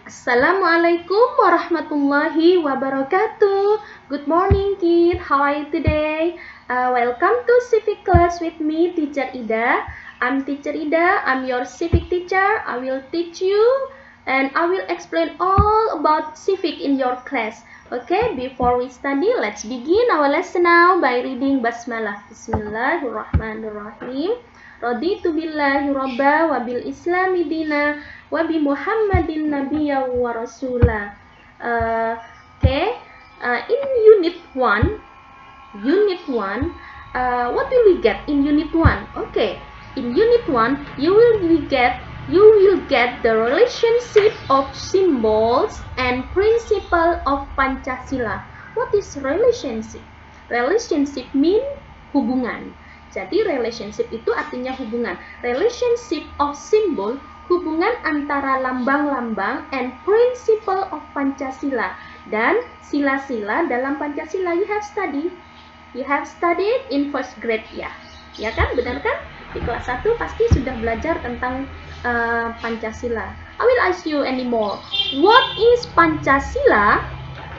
Assalamualaikum warahmatullahi wabarakatuh. Good morning, kid. How are you today? Welcome to Civic class with me, Teacher Ida. I'm Teacher Ida. I'm your civic teacher. I will teach you and I will explain all about civic in your class. Okay, before we study, let's begin our lesson now by reading Basmalah. Bismillahirrahmanirrahim. Raditu billahi robba wa bil islami dina wa bi Muhammadin nabiyya wa rasula. In unit 1, what will we get in unit 1? Okay, in unit 1 you will get the relationship of symbols and principle of Pancasila. What is relationship? Relationship mean hubungan. Jadi relationship itu artinya hubungan. Relationship of symbol, hubungan antara lambang-lambang, and principle of Pancasila. Dan sila-sila dalam Pancasila you have studied in first grade ya. Ya kan? Benar kan? Di kelas 1 pasti sudah belajar tentang Pancasila. I will ask you anymore. What is Pancasila?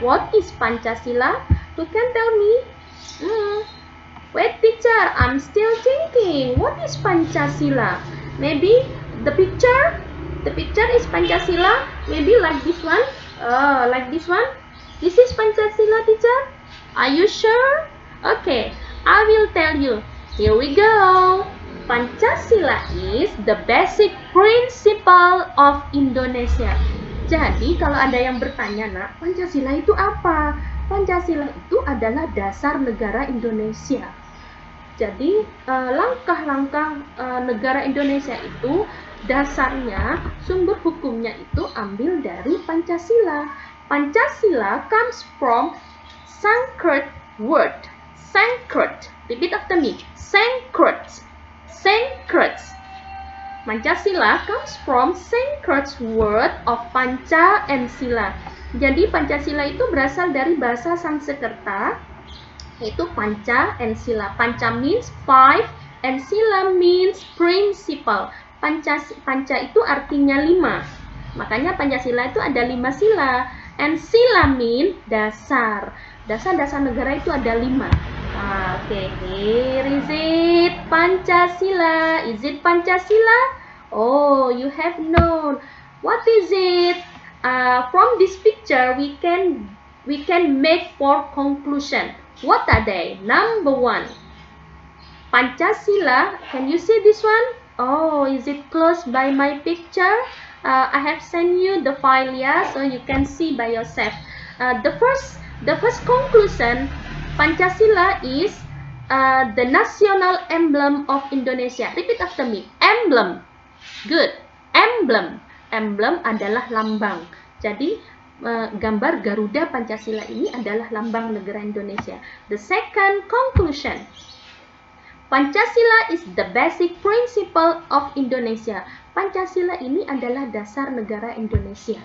What is Pancasila? Who can tell me? Wait, teacher, I'm still thinking. What is Pancasila? Maybe the picture is Pancasila. Maybe like this one. Like this one. This is Pancasila, teacher. Are you sure? Okay, I will tell you. Here we go. Pancasila is the basic principle of Indonesia. Jadi kalau ada yang bertanya, nak, Pancasila itu apa? Pancasila itu adalah dasar negara Indonesia. Jadi langkah-langkah negara Indonesia itu dasarnya, sumber hukumnya itu ambil dari Pancasila. Pancasila comes from Sanskrit word. Sanskrit. Repeat after me. Sanskrit. Sanskrit. Pancasila comes from Sanskrit word of Panca and Sila. Jadi Pancasila itu berasal dari bahasa Sanskerta, yaitu Panca and Sila. Panca means 5 and Sila means principle. Panca itu artinya 5. Makanya Pancasila itu ada 5 sila. And Sila mean dasar. Dasar-dasar negara itu ada 5. Okay, here is it. Pancasila. Is it Pancasila? Oh, you have known. What is it? From this picture, we can make 4 conclusion. What are they? Number 1, Pancasila. Can you see this one? Oh, is it close by my picture? I have sent you the file, yeah, so you can see by yourself. The first conclusion, Pancasila is the national emblem of Indonesia. Repeat after me. Emblem. Good. Emblem. Emblem adalah lambang. Jadi gambar Garuda Pancasila ini adalah lambang negara Indonesia. The second conclusion, Pancasila is the basic principle of Indonesia. Pancasila ini adalah dasar negara Indonesia.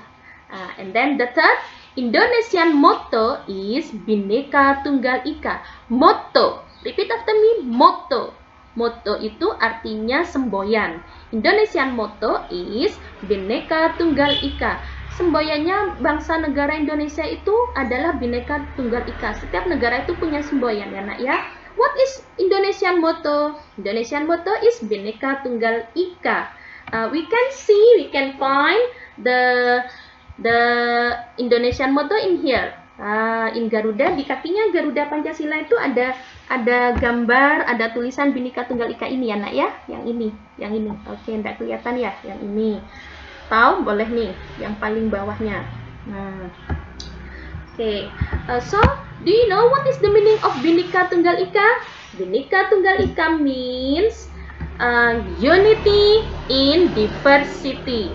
And then the third, Indonesian motto is Bhinneka Tunggal Ika. Motto. Repeat after me. Motto. Motto itu artinya semboyan. Indonesian motto is Bhinneka Tunggal Ika. Semboyannya bangsa negara Indonesia itu adalah Bhinneka Tunggal Ika. Setiap negara itu punya semboyan ya, nak ya. What is Indonesian motto? Indonesian motto is Bhinneka Tunggal Ika. We can find the Indonesian motto in here. In Garuda, di kakinya Garuda Pancasila itu ada gambar, ada tulisan Bhinneka Tunggal Ika ini ya, nak ya. Yang ini. Oke, enggak kelihatan ya, yang ini. Tahu boleh nih, yang paling bawahnya. So do you know what is the meaning of Bhinneka Tunggal Ika? Bhinneka Tunggal Ika means unity in diversity.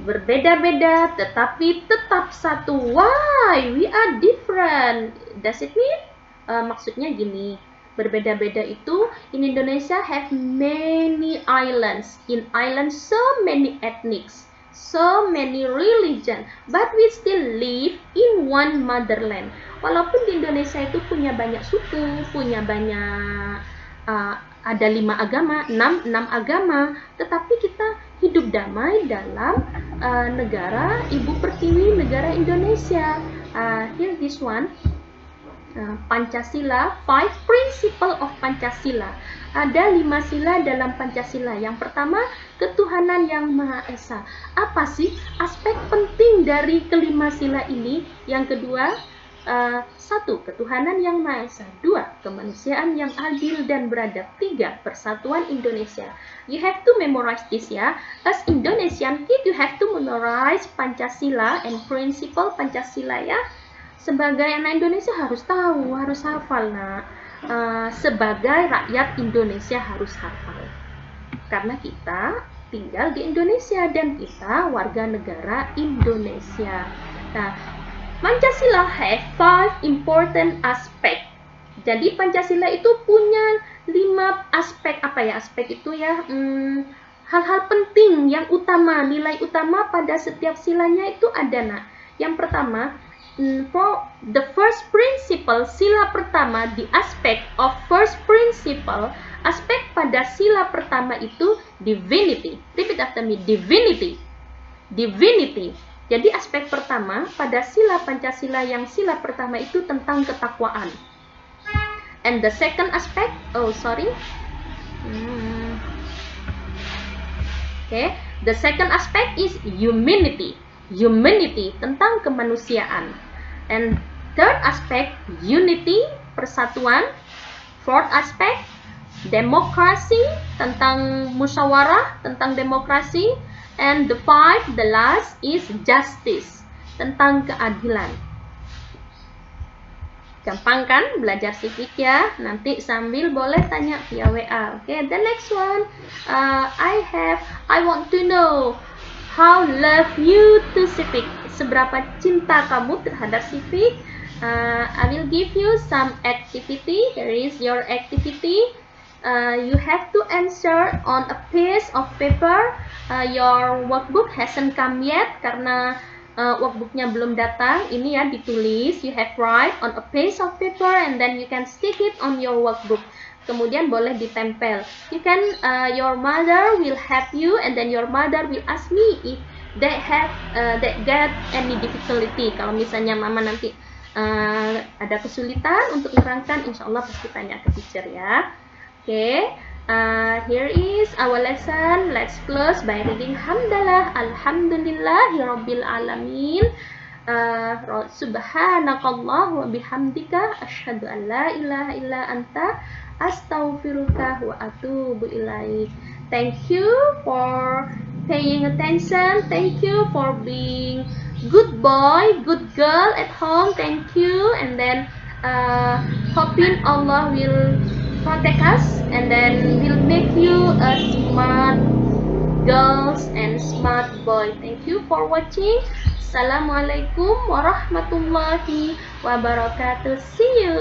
Berbeda-beda tetapi tetap satu. Why? We are different. Does it mean? Maksudnya gini. Berbeda-beda itu, in Indonesia have many islands. In islands so many ethnics, so many religion, but we still live in one motherland. Walaupun di Indonesia itu punya banyak suku, punya banyak ada 5 agama, 6 agama, tetapi kita hidup damai dalam negara Ibu Pertiwi, negara Indonesia. Here this one. Pancasila, 5 Principle of Pancasila. Ada 5 sila dalam Pancasila. Yang pertama, ketuhanan yang Maha Esa. Apa sih aspek penting dari kelima sila ini? Yang kedua, 1. Ketuhanan yang Maha Esa. 2. Kemanusiaan yang adil dan beradab. 3. Persatuan Indonesia. You have to memorize this ya. As Indonesian kid, you have to memorize Pancasila and Principle Pancasila ya. Sebagai anak Indonesia harus tahu, harus hafal nak. Sebagai rakyat Indonesia harus hafal. Karena kita tinggal di Indonesia dan kita warga negara Indonesia. Nah, Pancasila have 5 important aspect. Jadi Pancasila itu punya 5 aspek. Apa ya aspek itu ya? Hal-hal penting yang utama, nilai utama pada setiap silanya itu ada nak. Yang pertama, for the first principle, sila pertama, the aspect of first principle, aspek pada sila pertama itu divinity. Repeat after me, divinity. Divinity. Jadi aspek pertama pada sila Pancasila yang sila pertama itu tentang ketakwaan. And the second aspect, the second aspect is humanity. Humanity, tentang kemanusiaan. And third aspect, unity, persatuan. Fourth aspect, demokrasi, tentang musyawarah, tentang demokrasi. And the last is justice, tentang keadilan. Gampang kan belajar civic ya? Nanti sambil boleh tanya via WA. Okay, the next one, I want to know how love you to civic. Seberapa cinta kamu terhadap civic? I will give you some activity. Here is your activity. You have to answer on a piece of paper. Your workbook hasn't come yet karena workbooknya belum datang. Ini ya ditulis. You have write on a piece of paper and then you can stick it on your workbook. Kemudian boleh ditempel. You can, your mother will help you and then your mother will ask me if they get any difficulty. Kalau misalnya mama nanti ada kesulitan untuk menerangkan, insya Allah pasti tanya ke teacher ya. Okay, here is our lesson. Let's close by reading Hamdalah. Alhamdulillahirabbil alamin. Subhanakallah wa bihamdika asyhadu an la ilaha illa anta astaghfiruka wa atubu ilaik. Thank you for paying attention. Thank you for being good boy, good girl at home. Thank you. And then hoping Allah will protect us and then will make you a smart girls and smart boy. Thank you for watching. Assalamualaikum warahmatullahi wabarakatuh. See you.